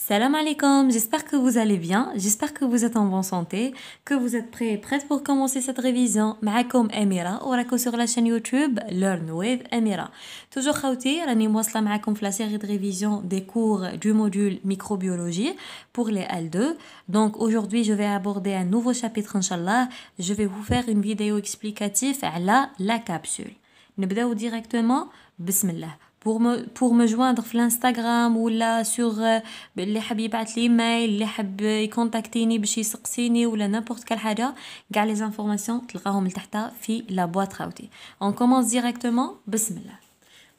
Salam alaikum, j'espère que vous allez bien, j'espère que vous êtes en bonne santé, que vous êtes prêts et prêtes pour commencer cette révision. معكم أميرة وراكم sur la chaîne YouTube Learn with Amira. Toujours خوتي راني مواصلة معكم في la série de révision des cours du module microbiologie pour les L2. Donc aujourd'hui je vais aborder un nouveau chapitre inchallah. Je vais vous faire une vidéo explicative على la capsule. نبداو directement Bismillah. pour me joindre في الانستغرام ولا sur اللي حاب يبعث لي ايميل اللي حاب يكونتاكتيني باش يسقسيني ولا نيمبورط كال حاجه كاع لي انفورماسيون تلقاهم لتحت في لا بواط خاوتي اون كومونس ديريكتومون بسم الله.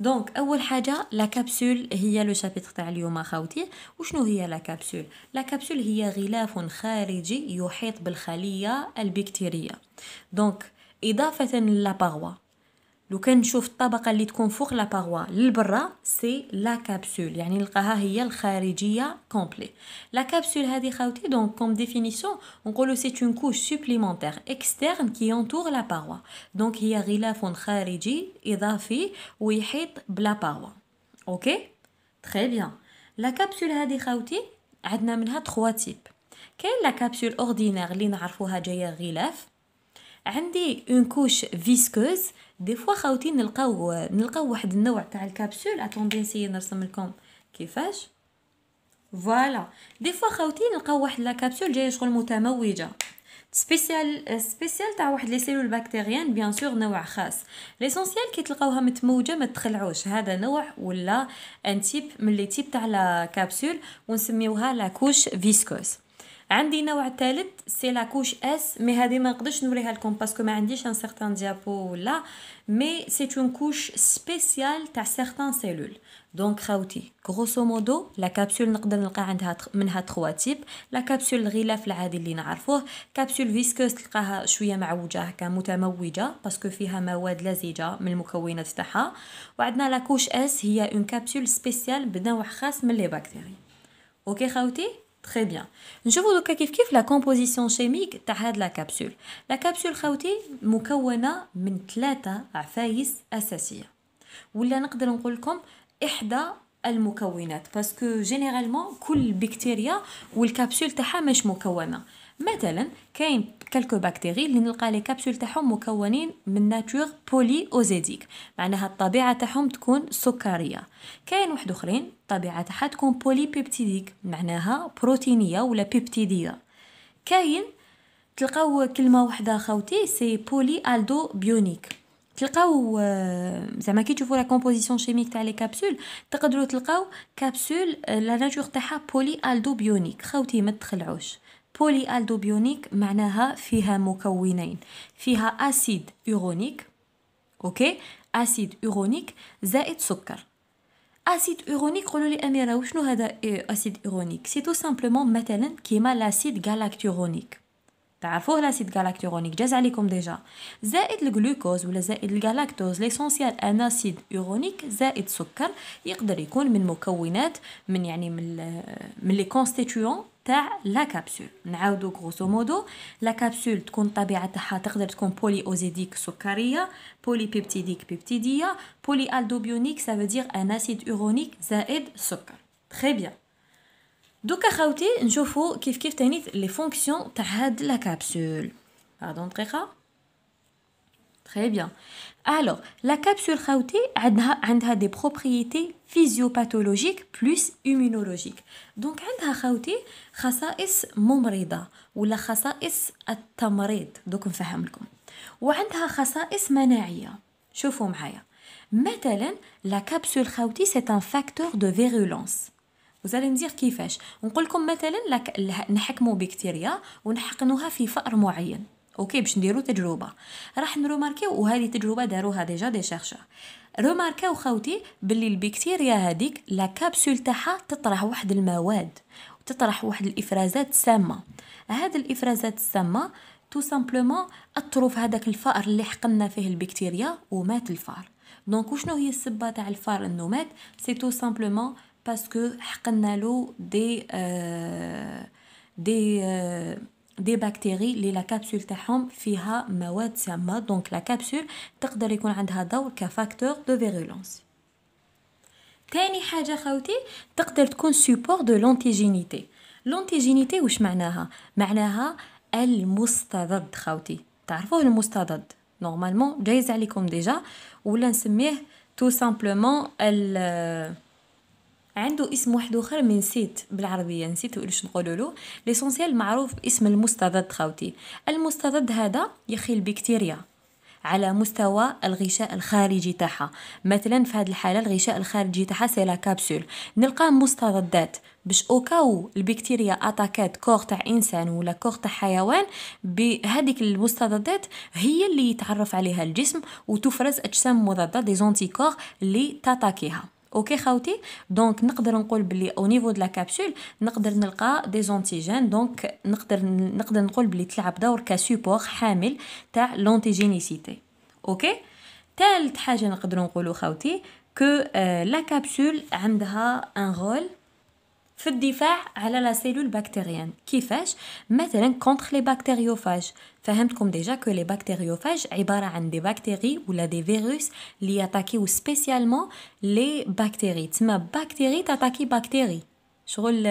دونك اول حاجه لا كابسول هي لو شابيتر تاع اليوم خاوتي. وشنو هي لا كابسول؟ لا كابسول هي غلاف خارجي يحيط بالخليه البكتيريه. دونك اضافه لا باروا لو كان نشوف الطبقه اللي تكون فوق لا باروا للبرا سي لا كابسول، يعني نلقاها هي الخارجيه كومبلي. لا كابسول هذه خاوتي دونك كوم ديفينيسيون نقولوا سي اون كوش سوبليمونتير اكسترن كي ينتور لا باروا. دونك هي غلاف خارجي اضافي ويحيط بلا باروا. اوكي تري بيان. لا كابسول هذه خاوتي عندنا منها 3 تيب. كاين لا كابسول اوردينير اللي نعرفوها جايه غلاف. عندي اون كوش فيسكوز. دي فوا خاوتي نلقاو واحد النوع تاع الكابسول. اتوندي نسيي نرسم لكم كيفاش. فوالا دي فوا خاوتي نلقاو واحد لا كابسول جايه شغل متموجه سبيسيال تاع واحد لي سيلول بكتيريان بيان سور نوع خاص. ليسونسيال كي تلقاوها متموجه ما تخلعوش هذا نوع ولا ان تيب من لي تيب تاع لا كابسول ونسميوها لا كوش فيسكوز. عندي نوع ثالث سي لا كوش اس مي هذه ما نقدرش نوريها لكم باسكو ما عنديش ان سيغتان ديابو ولا مي سي اون كوش سبيسيال تاع سيغتان سيلول. دونك خاوتي غروسو مودو لا كابسول نقدر نلقى عندها منها 3 تيب. لا كابسول الغلاف العادي اللي نعرفوه، كابسول فيسكوس تلقاها شويه معوجه هكا متموجه باسكو فيها مواد لزجه من المكونات تاعها. وعندنا لا كوش اس هي اون كابسول سبيسيال بنوع خاص من لي بكتيري. اوكي خاوتي تري بيان. نشوفوا دوكا كيف لا كومبوزيسيون شيميك تاع هاد لا كابسول. لا كابسول خاوتي مكونه من 3 عفايس اساسيه ولا نقدر نقول لكم احدى المكونات باسكو جينيرالمون كل بكتيريا والكابسول تاعها مش مكونه. مثلا كاين كالكو بكتيري اللي نلقى لي كابسول تاعهم مكونين من ناتور بولي اوزيديك، معناها الطبيعه تاعهم تكون سكريه. كاين واحد اخرين الطبيعه تاعها تكون بولي بيبتيديك، معناها بروتينيه ولا بيبتيديه. كاين تلقاو كلمه واحده خاوتي سي بولي الدو بيونيك. تلقاو زعما كي تشوفوا لا كومبوزيسيون شيميك تاع لي كابسول تقدروا تلقاو كابسول لا ناتور تاعها بولي الدو بيونيك. خاوتي ما تخلعوش، بولي الدو بيونيك معناها فيها مكونين، فيها اسيد يورونيك. اوكي اسيد يورونيك زائد سكر. اسيد يورونيك قولوا لي اميره وشنو هذا اسيد يورونيك؟ سي تو سامبلومون مثلا كيما لاسيد غالاكتورونيك. تعرفوه لاسيد غالاكتورونيك جاز عليكم ديجا. زائد الجلوكوز ولا زائد الجلاكتوز ليسونسيال ان اسيد يورونيك زائد سكر يقدر يكون من مكونات من يعني من لي كونستيتيون تاع لا كابسول. نعاودو غروسو مودو لا كابسول تكون طبيعه تاعها تقدر تكون بولي اوزيديك سكريه، بولي بيبتيديك بيبتيديه، بولي الدوبيونيك سا فو دير ان اسيد يورونيك زائد سكر. تري بيان. دوكا خاوتي نشوفوا كيف تاني لي فونكسيون تاع هاد لا كابسول. باردون دقيقه. تري بيان. Alors, la capsule خاوتي عندها des propriétés physiopathologiques plus immunologiques. Donc عندها خاوتي خصائص ممرضة ولا خصائص التمريض. دوك نفهم لكم. وعندها خصائص مناعية. شوفوا معايا. مثلا la capsule خاوتي c'est un facteur de virulence. وزالي ندير كيفاش نقول لكم مثلا نحكموا بكتيريا ونحقنوها في فأر معين. اوكي باش نديرو تجربه راح نروماركيو وهذه تجربه داروها ديجا دي شيرشور. روماركاو خاوتي باللي البكتيريا هذيك لا كابسول تاعها تطرح واحد المواد وتطرح واحد الافرازات سامه. هاد الافرازات السامه تو سامبلومون اثروا في هذاك الفأر اللي حقنا فيه البكتيريا ومات الفار. دونك وشنو هي السبه تاع الفار انه مات؟ سي تو سامبلومون باسكو حقنا له دي بكتيري اللي لا كابسول تاعهم فيها مواد سامه. دونك لا كابسول تقدر يكون عندها دور كفاكتور دو فيرولانس. تاني حاجة خوتي تقدر تكون سيبور دو لونتيجينيتي. لونتيجينيتي واش معناها؟ معناها المستضد خوتي. تعرفوه المستضد نورمالمون جايز عليكم ديجا، ولا نسميه تو سامبلومون عنده اسم واحد اخر من نسيت بالعربيه، نسيت واش نقولوا له. ليسونسيال معروف باسم المستضد خوتي. المستضد هذا يخي البكتيريا على مستوى الغشاء الخارجي تاعها. مثلا في هذه الحاله الغشاء الخارجي تاعها سي لا كابسول، نلقى مستضدات باش اوكاو البكتيريا اتاكات كور تاع انسان ولا كور تاع حيوان، بهذيك المستضدات هي اللي يتعرف عليها الجسم وتفرز اجسام مضاده دي زونتيكور اللي تاتاكيها. اوكي خاوتي، دونك نقدر نقول بلي او نيفو دو لا كابسول نقدر نلقى دي زونتيجين، دونك نقدر نقول بلي تلعب دور كسوبور حامل تاع لونتيجينيسيتي. اوكي، ثالث حاجه نقدر نقولوا خاوتي كو لا كابسول عندها ان رول في الدفاع على لا سيلول بكتيريان. كيفاش؟ مثلا كونتر لي بكتيريوفاج. فهمتكم ديجا كو لي بكتيريوفاج عباره عن دي بكتيري ولا دي فيروس اللي ياتاكيو سبيسيالمون لي بكتيري. تسمى بكتيري تاتاكي بكتيري، شغل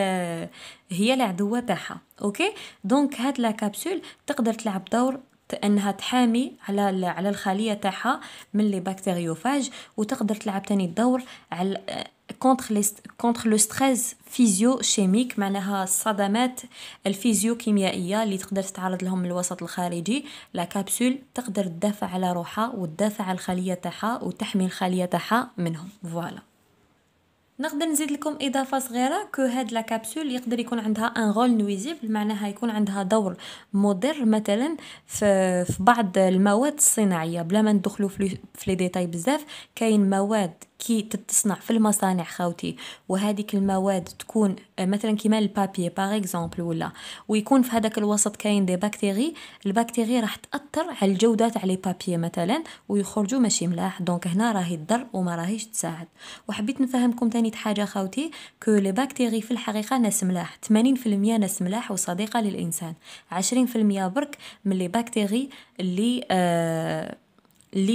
هي العدوه تاعها. اوكي، دونك هاد لا كابسول تقدر تلعب دور انها تحامي على الخليه تاعها من لي بكتيريوفاج، وتقدر تلعب تاني الدور على كونتر لو ستريس فيزيو شيميك، معناها الصدمات الفيزيو كيميائيه اللي تقدر تتعرض لهم من الوسط الخارجي. لا كابسول تقدر تدافع على روحها وتدافع على الخليه تاعها وتحمي الخليه تاعها منهم. فوالا، نقدر نزيد لكم اضافه صغيره كو هاد لا كابسول يقدر يكون عندها ان رول نويزيبل، معناها يكون عندها دور مضر مثلا في بعض المواد الصناعيه. بلا ما ندخلوا في لي ديتاي بزاف، كاين مواد كي تتصنع في المصانع خاوتي، وهذيك المواد تكون مثلا كيما البابي باغ اكزومبل، ويكون في هذاك الوسط كاين دي بكتيري. البكتيري راح تاثر على الجوده تاع لي بابي مثلا ويخرجوا ماشي ملاح، دونك هنا راهي تضر وما راهيش تساعد. وحبيت نفهمكم تاني حاجه خاوتي كو لي بكتيري في الحقيقه ناس ملاح، 80% ناس ملاح وصديقه للانسان، 20% برك من لي بكتيري اللي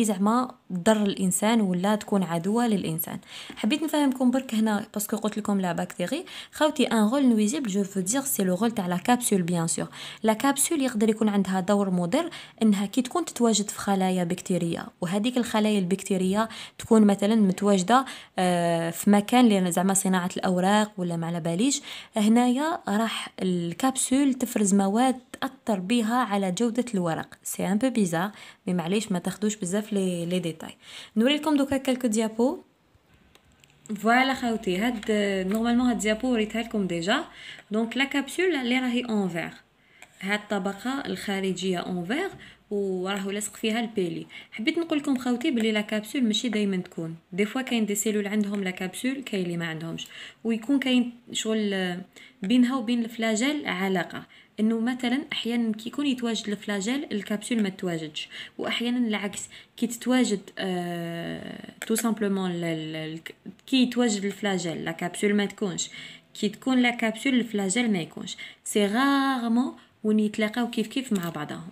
زعما تضر الانسان ولا تكون عدوه للانسان. حبيت نفهمكم برك هنا باسكو قلت لكم لا بكتيري خاوتي ان رول نويزيبل، جو فو دير سي لو رول تاع لا كابسول. بيان سور لا كابسول يقدر يكون عندها دور مضر، انها كي تكون تتواجد في خلايا بكتيريه، وهذيك الخلايا البكتيريه تكون مثلا متواجده في مكان اللي زعما صناعه الاوراق ولا ما على باليش، هنايا راح الكابسول تفرز مواد تاثر بها على جوده الورق. سي ان بو بيزار مي معليش ما تاخدوش بزاف لي ديتاي. نوري لكم دوكا كالكو ديابو. فوالا خاوتي، هاد نورمالمون هاد ديابو وريتها لكم ديجا. دونك لا كابسول اللي راهي اونفير، هاد الطبقه الخارجيه اونفير وراه لاصق فيها البيلي. حبيت نقول لكم خاوتي بلي لا كابسول ماشي دائما تكون، دي فوا كاين دي سيلول عندهم لا كابسول، كاين اللي ما عندهمش، ويكون كاين شغل بينها وبين الفلاجيل علاقه، انه مثلا احيانا كي يكون يتواجد الفلاجيل الكابسول ما تتواجدش، واحيانا العكس كي تتواجد تو سامبلومون كي يتواجد الفلاجيل لا كابسول ما تكونش، كي تكون لا كابسول الفلاجيل ما يكونش. سي غارمون وين يتلاقاو كيف مع بعضهم.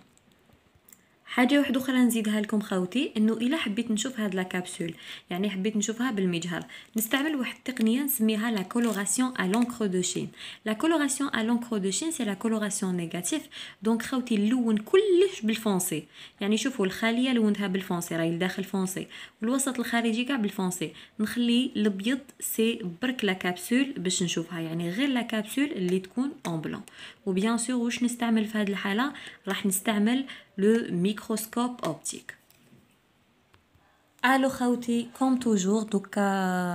حاجه واحده اخرى نزيدها لكم خاوتي، انه الا حبيت نشوف هاد لا كابسول، يعني حبيت نشوفها بالمجهر، نستعمل واحد التقنيه نسميها لا كولوراسيون ا لونكر دو شين. لا كولوراسيون ا لونكر دو شين سي لا كولوراسيون نيجاتيف. دونك خاوتي نلون كلش بالفونسي، يعني شوفوا الخليه لونتها بالفونسي راهي لداخل فونسي، والوسط الخارجي كاع بالفونسي، نخلي الابيض سي برك لا كابسول باش نشوفها، يعني غير لا كابسول اللي تكون اون بلون. وبيان سور واش نستعمل في هذه الحاله؟ راح نستعمل لو ميكروسكوب اوبتيك. الو خوتي كوم توجور دوكا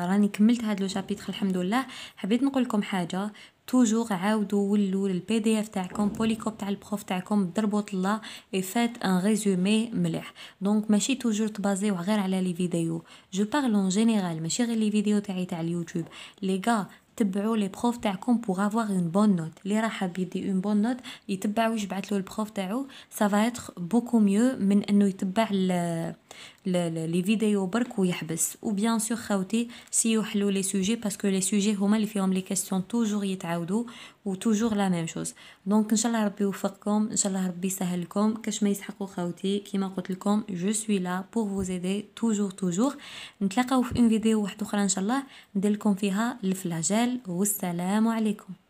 راني كملت هذا لو شابيتر الحمد لله. حبيت نقول لكم حاجه، توجور عاودوا ولوا البي دي اف تاعكم بوليكوب تاع البروف تاعكم ضربوا طلا اي فات ان ريزومي مليح. دونك ماشي توجور تبازيو غير على لي فيديو، جو بارل اون جينيرال، ماشي غير لي فيديو تاع اليوتيوب. لي غا تبعوا لي بروف تاعكم pour avoir une bonne note. اللي راح يدي une bonne note يتبع ويبعث له البروف تاعو، ça va être beaucoup mieux من انه يتبع لي فيديو برك ويحبس. و بيان سور خاوتي سيو حلو لي سوجي باسكو لي سوجي هما اللي فيهم لي كيسيون توجور يتعاودوا و توجور لا ميم شوز. دونك ان شاء الله ربي يوفقكم، ان شاء الله ربي يسهل لكم كاش ما يسحقوا خاوتي. كيما قلت لكم جو سوي لا بور فوز ايدي توجور توجور. نتلاقاو في اون فيديو واحده اخرى ان شاء الله ندير لكم فيها الفلاجيل. والسلام عليكم.